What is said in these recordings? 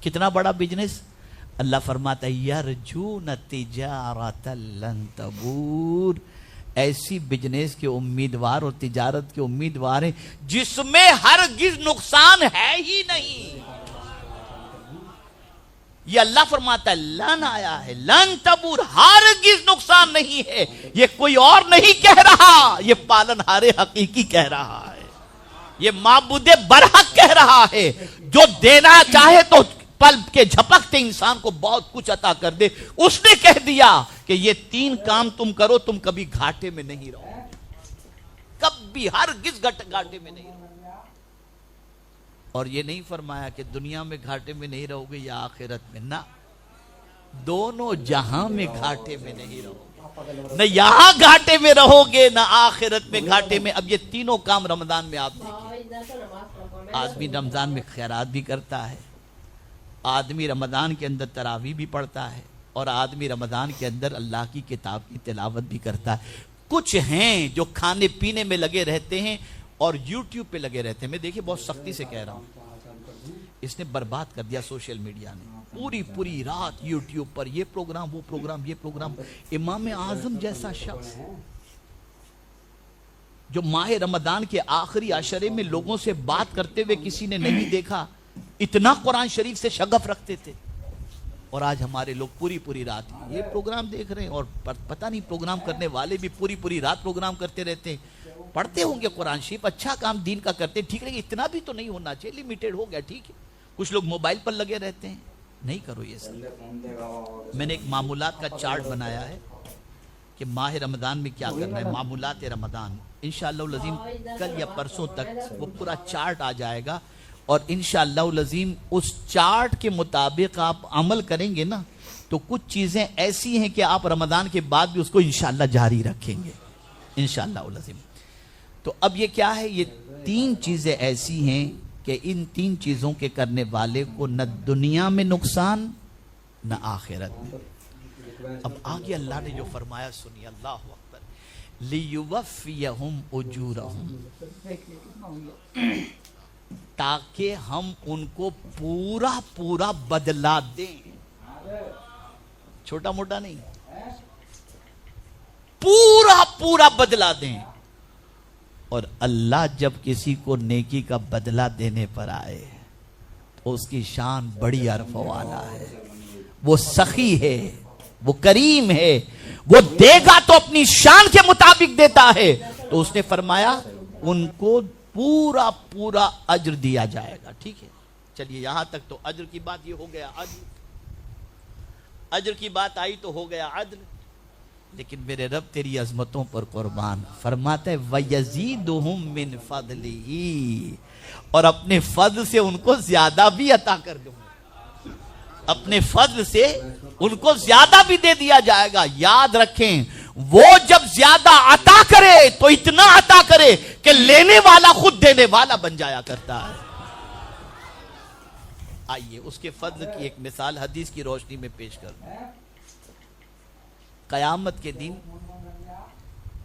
کتنا بڑا بزنس؟ اللہ فرماتا ہے یرجون تجارت لن تبور، ایسی بزنس کے امیدوار اور تجارت کے امیدوار ہیں جس میں ہرگز نقصان ہے ہی نہیں۔ یہ اللہ فرماتا ہے لن آیا ہے، لن تبور، ہرگز نقصان نہیں ہے۔ یہ کوئی اور نہیں کہہ رہا، یہ پالنہار حقیقی کہہ رہا ہے، یہ معبود برحق کہہ رہا ہے، جو دینا چاہے تو پل کے جھپکتے انسان کو بہت کچھ عطا کر دے۔ اس نے کہہ دیا کہ یہ 3 کام تم کرو، تم کبھی گھاٹے میں نہیں رہو گے، کبھی ہرگز گھاٹے میں نہیں رہو۔ اور یہ نہیں فرمایا کہ دنیا میں گھاٹے میں نہیں رہو گے یا آخرت میں، نہ، دونوں جہاں میں گھاٹے میں نہیں رہو گے، نہ یہاں گھاٹے میں رہو گے نہ آخرت میں گھاٹے میں۔ اب یہ تینوں کام رمضان میں آپ دیکھیں، آدمی رمضان میں خیرات بھی کرتا ہے، آدمی رمضان کے اندر تراویح بھی پڑھتا ہے، اور آدمی رمضان کے اندر اللہ کی کتاب کی تلاوت بھی کرتا ہے۔ کچھ ہیں جو کھانے پینے میں لگے رہتے ہیں اور یوٹیوب پہ لگے رہتے ہیں۔ میں دیکھیں بہت سختی سے کہہ رہا ہوں، اس نے برباد کر دیا سوشل میڈیا نے، پوری رات یوٹیوب پر یہ پروگرام وہ پروگرام یہ پروگرام۔ امام اعظم جیسا شخص جو ماہ رمضان کے آخری عشرے میں لوگوں سے بات کرتے ہوئے کسی نے نہیں دیکھا، اتنا قرآن شریف سے شغف رکھتے تھے، اور آج ہمارے لوگ پوری رات یہ پروگرام دیکھ رہے ہیں، اور پتہ نہیں پروگرام کرنے والے بھی پوری رات پروگرام کرتے رہتے ہیں۔ پڑھتے ہوں گے قرآن شریف، اچھا کام دین کا کرتے ہیں، ٹھیک ہے، اتنا بھی تو نہیں ہونا چاہیے، لیمیٹڈ ہو گیا، ٹھیک ہے۔ کچھ لوگ موبائل پر لگے رہتے ہیں، نہیں کرو یہ سب۔ میں نے ایک معمولات کا چارٹ بنایا ہے کہ ماہ رمضان میں کیا کرنا ہے، معمولات رمضان۔ انشاءاللہ العظیم کل یا پرسوں تک وہ پورا چارٹ آ جائے گا، اور انشاءاللہ العظیم اس چارٹ کے مطابق آپ عمل کریں گے نا تو کچھ چیزیں ایسی ہیں کہ آپ رمضان کے بعد بھی اس کو انشاءاللہ جاری رکھیں گے انشاءاللہ العظیم۔ تو اب یہ کیا ہے، یہ 3 چیزیں ایسی ہیں کہ ان 3 چیزوں کے کرنے والے کو نہ دنیا میں نقصان نہ آخرت میں۔ اب آگے اللہ نے جو فرمایا سنیے، اللہ اکبر، لِيُوَفِّيَهُمْ أُجُورَهُمْ، تاکہ ہم ان کو پورا بدلہ دیں، چھوٹا موٹا نہیں، پورا بدلہ دیں۔ اور اللہ جب کسی کو نیکی کا بدلہ دینے پر آئے تو اس کی شان بڑی عرف والا ہے، وہ سخی ہے، وہ کریم ہے، وہ دے گا تو اپنی شان کے مطابق دیتا ہے۔ تو اس نے فرمایا ان کو پورا اجر دیا جائے گا، ٹھیک ہے۔ چلیے یہاں تک تو اجر کی بات یہ ہو گیا، اجر کی بات آئی تو ہو گیا عدل۔ لیکن میرے رب تیری عظمتوں پر قربان فرماتا ہے وَيَزِيدُهُم مِّن فَضْلِهِ، اور اپنے فضل سے ان کو زیادہ بھی عطا کر دوں گا، اپنے فضل سے ان کو زیادہ بھی دے دیا جائے گا۔ یاد رکھیں وہ جب زیادہ عطا کرے تو اتنا عطا کرے کہ لینے والا خود دینے والا بن جایا کرتا ہے۔ آئیے اس کے فضل کی ایک مثال حدیث کی روشنی میں پیش کر دوں۔ قیامت کے دن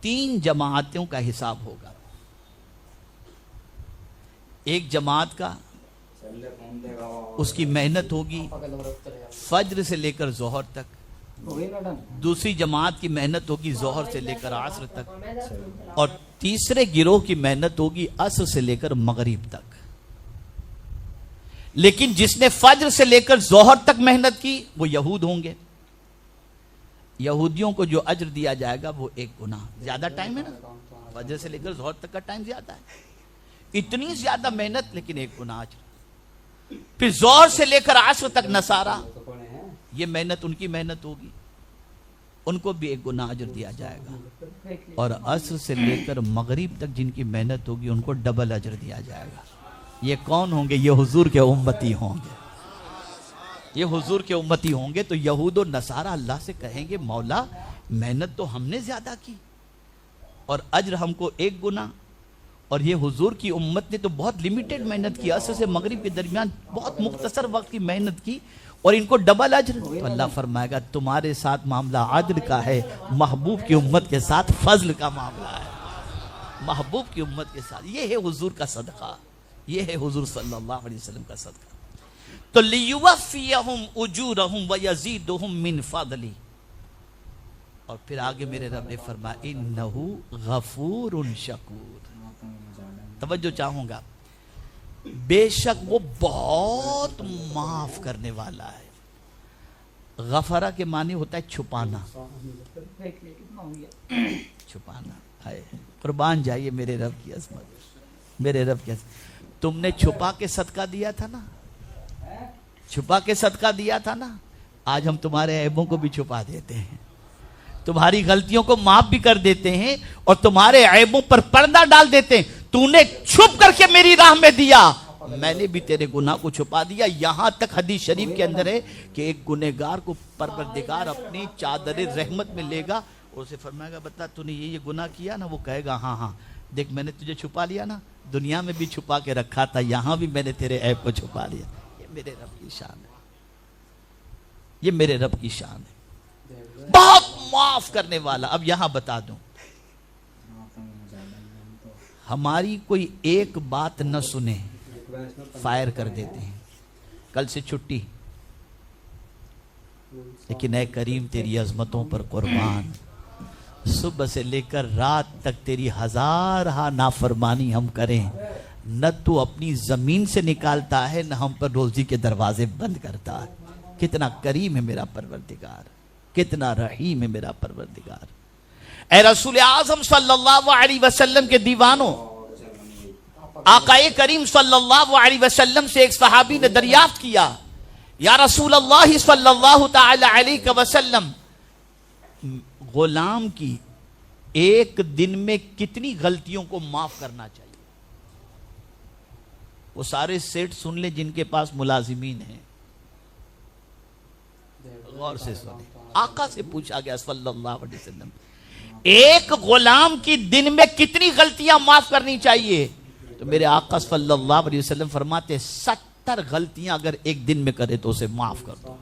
3 جماعتوں کا حساب ہوگا۔ ایک جماعت کا اس کی محنت ہوگی فجر سے لے کر ظہر تک، دوسری جماعت کی محنت ہوگی ظہر سے لے کر عصر تک، اور تیسرے گروہ کی محنت ہوگی عصر سے لے کر مغرب تک۔ لیکن جس نے فجر سے لے کر ظہر تک محنت کی وہ یہود ہوں گے۔ یہودیوں کو جو اجر دیا جائے گا وہ 1 گنا، زیادہ ٹائم ہے نا، فجر سے لے کر ظہر تک کا ٹائم زیادہ ہے، اتنی زیادہ محنت لیکن 1 گنا اجر۔ پھر ظہر سے لے کر عصر تک نصارہ، یہ محنت ان کی محنت ہوگی، ان کو بھی 1 گنا اجر دیا جائے گا، اور عصر سے لے کر مغرب تک جن کی محنت ہوگی ان کو ڈبل اجر دیا جائے گا۔ یہ کون ہوں گے؟ یہ حضور کے امتی ہوں گے، یہ حضور کے امتی ہوں گے۔ تو یہود و نصارہ اللہ سے کہیں گے مولا محنت تو ہم نے زیادہ کی اور اجر ہم کو 1 گنا، اور یہ حضور کی امت نے تو بہت لیمیٹڈ محنت کی، عصر سے مغرب کے درمیان بہت مختصر وقت کی محنت کی، اور ان کو ڈبل اجر۔ تو اللہ فرمائے گا تمہارے ساتھ معاملہ عدل کا ہے، محبوب کی امت کے ساتھ فضل کا معاملہ ہے، محبوب کی امت کے ساتھ۔ یہ ہے حضور کا صدقہ، یہ ہے حضور صلی اللہ علیہ وسلم کا صدقہ۔ تو لیوفیہم اجورہم ویزیدہم من فضلی. اور پھر آگے میرے رب نے فرمایا انہو غفور شکور. توجہ چاہوں گا، بے شک وہ بہت معاف کرنے والا ہے. غفرہ کے معنی ہوتا ہے چھپانا، چھپانا. قربان جائیے میرے رب کی عظمت، میرے رب کی عظمت. تم نے چھپا کے صدقہ دیا تھا نا، چھپا کے صدقہ دیا تھا نا. آج ہم تمہارے عیبوں کو بھی چھپا دیتے ہیں، تمہاری غلطیوں کو معاف بھی کر دیتے ہیں اور تمہارے عیبوں پر پردہ ڈال دیتے ہیں. تو نے چھپ کر کے میری راہ میں دیا، میں نے بھی تیرے گناہ کو چھپا دیا. یہاں تک حدیث شریف کے اندر ہے کہ ایک گنہگار کو پروردگار اپنی چادر رحمت میں لے گا اور اسے فرمائے گا بتا تو نے یہ گناہ کیا نا. وہ کہے گا ہاں ہاں دیکھ میں نے تجھے چھپا لیا نا، دنیا میں بھی چھپا کے رکھا تھا، یہاں بھی میں نے تیرے عیب کو چھپا لیا. یہ میرے رب کی شان ہے، یہ میرے رب کی شان ہے، بہت معاف کرنے والا. اب یہاں بتا دوں، ہماری کوئی ایک بات نہ سنے فائر کر دیتے ہیں، کل سے چھٹی. لیکن اے کریم تیری عظمتوں پر قربان، صبح سے لے کر رات تک تیری ہزارہا نافرمانی ہم کریں، نہ تو اپنی زمین سے نکالتا ہے نہ ہم پر روزی کے دروازے بند کرتا ہے. کتنا کریم ہے میرا پروردگار، کتنا رحیم ہے میرا پروردگار. اے رسول اعظم صلی اللہ علیہ وسلم کے دیوانوں، آقا کریم صلی اللہ علیہ وسلم سے ایک صحابی نے دریافت کیا، یا رسول اللہ صلی اللہ تعالی علیہ وسلم، غلام کی ایک دن میں کتنی غلطیوں کو معاف کرنا چاہیے؟ وہ سارے سیٹ سن لیں جن کے پاس ملازمین ہیں، غور سے سنیں. آقا سے پوچھا گیا صلی اللہ علیہ وسلم، ایک غلام کی دن میں کتنی غلطیاں معاف کرنی چاہیے؟ تو میرے آقا صلی اللہ علیہ وسلم فرماتے 70 غلطیاں اگر ایک دن میں کرے تو اسے معاف کر دو.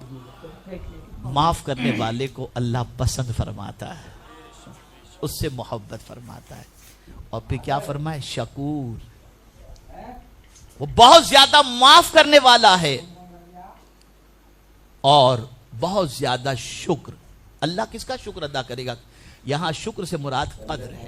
معاف کرنے والے کو اللہ پسند فرماتا ہے، اس سے محبت فرماتا ہے. اور پھر کیا فرمائے؟ شکور، وہ بہت زیادہ معاف کرنے والا ہے اور بہت زیادہ شکر. اللہ کس کا شکر ادا کرے گا؟ یہاں شکر سے مراد قدر ہے.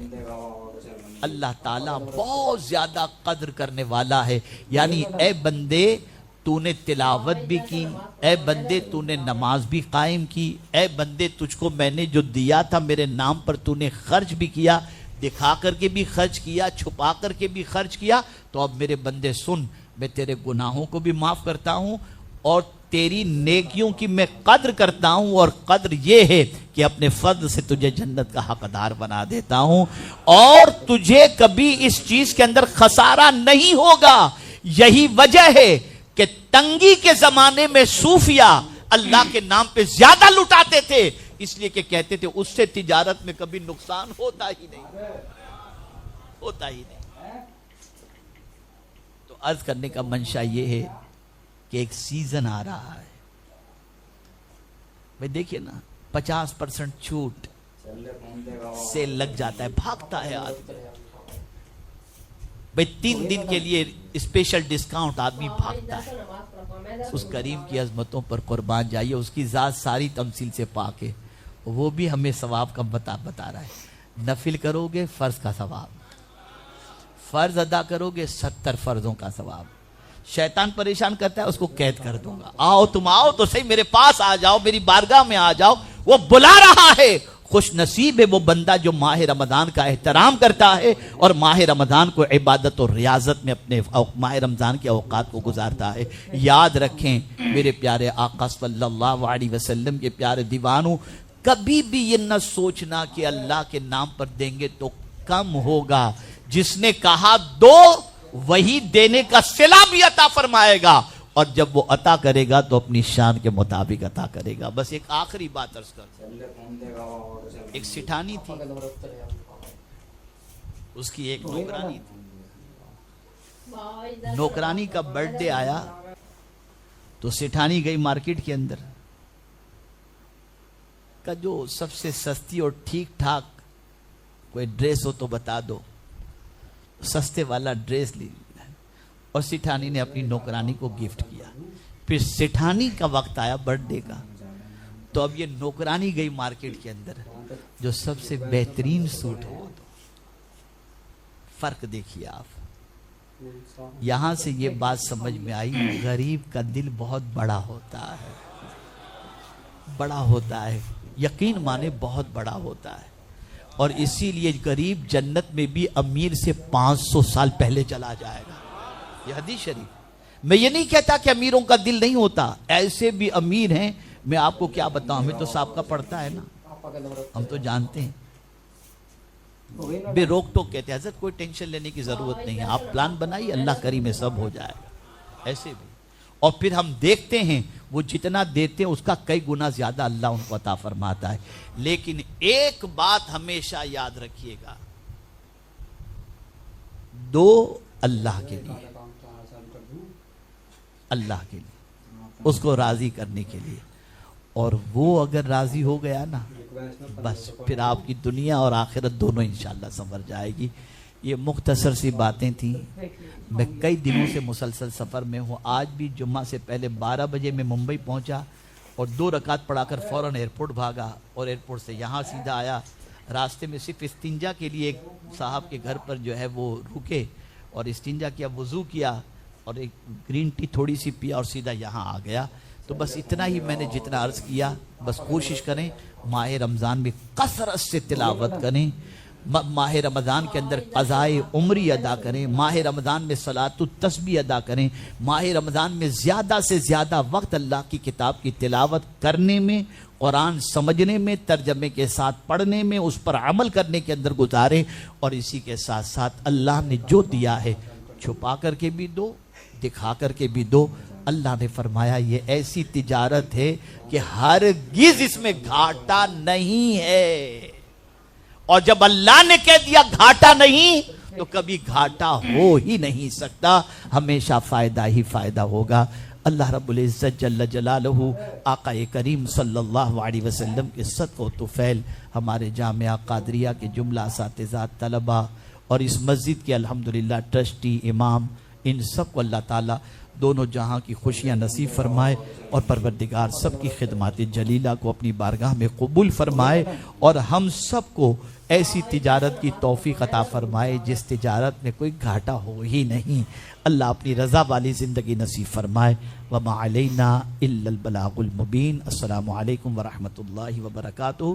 اللہ تعالیٰ بہت زیادہ قدر کرنے والا ہے. یعنی اے بندے تو نے تلاوت بھی کی، اے بندے تو نے نماز بھی قائم کی، اے بندے تجھ کو میں نے جو دیا تھا میرے نام پر تو نے خرچ بھی کیا، دکھا کر کے بھی خرچ کیا، چھپا کر کے بھی خرچ کیا. تو اب میرے بندے سن، میں تیرے گناہوں کو بھی معاف کرتا ہوں اور تیری نیکیوں کی میں قدر کرتا ہوں، اور قدر یہ ہے کہ اپنے فضل سے تجھے جنت کا حقدار بنا دیتا ہوں اور تجھے کبھی اس چیز کے اندر خسارہ نہیں ہوگا. یہی وجہ ہے کہ تنگی کے زمانے میں صوفیہ اللہ کے نام پہ زیادہ لٹاتے تھے، اس لیے کہ کہتے تھے اس سے تجارت میں کبھی نقصان ہوتا ہی نہیں، ہوتا ہی نہیں. تو عرض کرنے کا منشا یہ ہے کہ ایک سیزن آ رہا ہے. بھئی دیکھئے نا 50% چھوٹ سیل لگ جاتا ہے، بھاگتا ہے آدمی. بھئی 3 دن کے لیے اسپیشل ڈسکاؤنٹ آدمی بھاگتا ہے. اس کریم کی عظمتوں پر قربان جائیے، اس کی ذات ساری تمثیل سے پاک ہے. وہ بھی ہمیں ثواب کا بتا رہا ہے. نفل کرو گے فرض کا ثواب، فرض ادا کرو گے 70 فرضوں کا ثواب. شیطان پریشان کرتا ہے اس کو قید کر دوں گا، آؤ تم آؤ تو صحیح، میرے پاس آ جاؤ، میری بارگاہ میں آ جاؤ. وہ بلا رہا ہے. خوش نصیب ہے وہ بندہ جو ماہ رمضان کا احترام کرتا ہے اور ماہ رمضان کو عبادت اور ریاضت میں اپنے ماہ رمضان کے اوقات کو گزارتا ہے. یاد رکھیں میرے پیارے آقا صلی اللہ علیہ وسلم کے پیارے دیوانوں، کبھی بھی یہ نہ سوچنا کہ اللہ کے نام پر دیں گے تو کم ہوگا. جس نے کہا دو وہی دینے کا صلہ بھی عطا فرمائے گا، اور جب وہ عطا کرے گا تو اپنی شان کے مطابق عطا کرے گا. بس ایک آخری بات عرض کر، ایک سٹھانی تھی، اس کی ایک نوکرانی تھی. نوکرانی کا برتھ ڈے آیا تو سٹھانی گئی مارکیٹ کے اندر کا جو سب سے سستی اور ٹھیک ٹھاک کوئی ڈریس ہو تو بتا دو. سستے والا ڈریس لی اور سٹھانی نے اپنی نوکرانی کو گفٹ کیا. پھر سٹھانی کا وقت آیا برتھ ڈے کا، تو اب یہ نوکرانی گئی مارکیٹ کے اندر جو سب سے بہترین سوٹ ہو، تو فرق دیکھیے آپ۔ یہاں سے یہ بات سمجھ میں آئی، غریب کا دل بہت بڑا ہوتا ہے، بڑا ہوتا ہے، یقین مانے بہت بڑا ہوتا ہے، اور اسی لیے غریب جنت میں بھی امیر سے 500 سال پہلے چلا جائے گا۔ یہ حدیث شریف۔ میں یہ نہیں کہتا کہ امیروں کا دل نہیں ہوتا، ایسے بھی امیر ہیں، میں آپ کو کیا بتاؤں، ہمیں تو سابقہ پڑتا ہے نا، ہم تو جانتے ہیں۔ بے روک ٹوک کہتے ہیں حضرت کوئی ٹینشن لینے کی ضرورت نہیں ہے، آپ پلان بنائیے، اللہ کریم میں سب ہو جائے گا، ایسے بھی۔ اور پھر ہم دیکھتے ہیں وہ جتنا دیتے ہیں اس کا کئی گنا زیادہ اللہ ان کو عطا فرماتا ہے۔ لیکن ایک بات ہمیشہ یاد رکھیے گا، دو اللہ کے لیے، اللہ کے لیے، اس کو راضی کرنے کے لیے، اور وہ اگر راضی ہو گیا نا بس پھر آپ کی دنیا اور آخرت دونوں انشاءاللہ سنور جائے گی۔ یہ مختصر سی باتیں تھیں، میں کئی دنوں سے مسلسل سفر میں ہوں، آج بھی جمعہ سے پہلے 12 بجے میں ممبئی پہنچا اور 2 رکعت پڑھا کر فوراً ایئرپورٹ بھاگا، اور ایئرپورٹ سے یہاں سیدھا آیا۔ راستے میں صرف استنجا کے لیے ایک صاحب کے گھر پر جو ہے وہ رکے اور استنجا کیا، وضو کیا اور ایک گرین ٹی تھوڑی سی پیا اور سیدھا یہاں آ گیا۔ تو بس اتنا ہی میں نے جتنا عرض کیا، بس کوشش کریں ماہ رمضان میں کثرت سے تلاوت کریں، ماہ رمضان کے اندر قضائے عمری ادا کریں، ماہ رمضان میں صلاۃ التسبیح ادا کریں، ماہ رمضان میں زیادہ سے زیادہ وقت اللہ کی کتاب کی تلاوت کرنے میں، قرآن سمجھنے میں، ترجمے کے ساتھ پڑھنے میں، اس پر عمل کرنے کے اندر گزاریں، اور اسی کے ساتھ ساتھ اللہ نے جو دیا ہے چھپا کر کے بھی دو، دکھا کر کے بھی دو۔ اللہ نے فرمایا یہ ایسی تجارت ہے کہ ہرگز اس میں گھاٹا نہیں ہے، اور جب اللہ نے کہہ دیا گھاٹا نہیں تو کبھی گھاٹا ہو ہی نہیں سکتا، ہمیشہ فائدہ ہی فائدہ ہوگا۔ اللہ رب العزت جل جلالہ آقا کریم صلی اللہ علیہ وسلم کے صدقہ و طفیل ہمارے جامعہ قادریہ کے جملہ اساتذہ، طلبہ اور اس مسجد کے الحمدللہ ٹرسٹی، امام، ان سب کو اللہ تعالیٰ دونوں جہاں کی خوشیاں نصیب فرمائے، اور پروردگار سب کی خدمات جلیلہ کو اپنی بارگاہ میں قبول فرمائے، اور ہم سب کو ایسی تجارت کی توفیق عطا فرمائے جس تجارت میں کوئی گھاٹا ہو ہی نہیں۔ اللہ اپنی رضا والی زندگی نصیب فرمائے۔ وما علینا الا البلاغ المبین۔ السلام علیکم ورحمۃ اللہ وبرکاتہ۔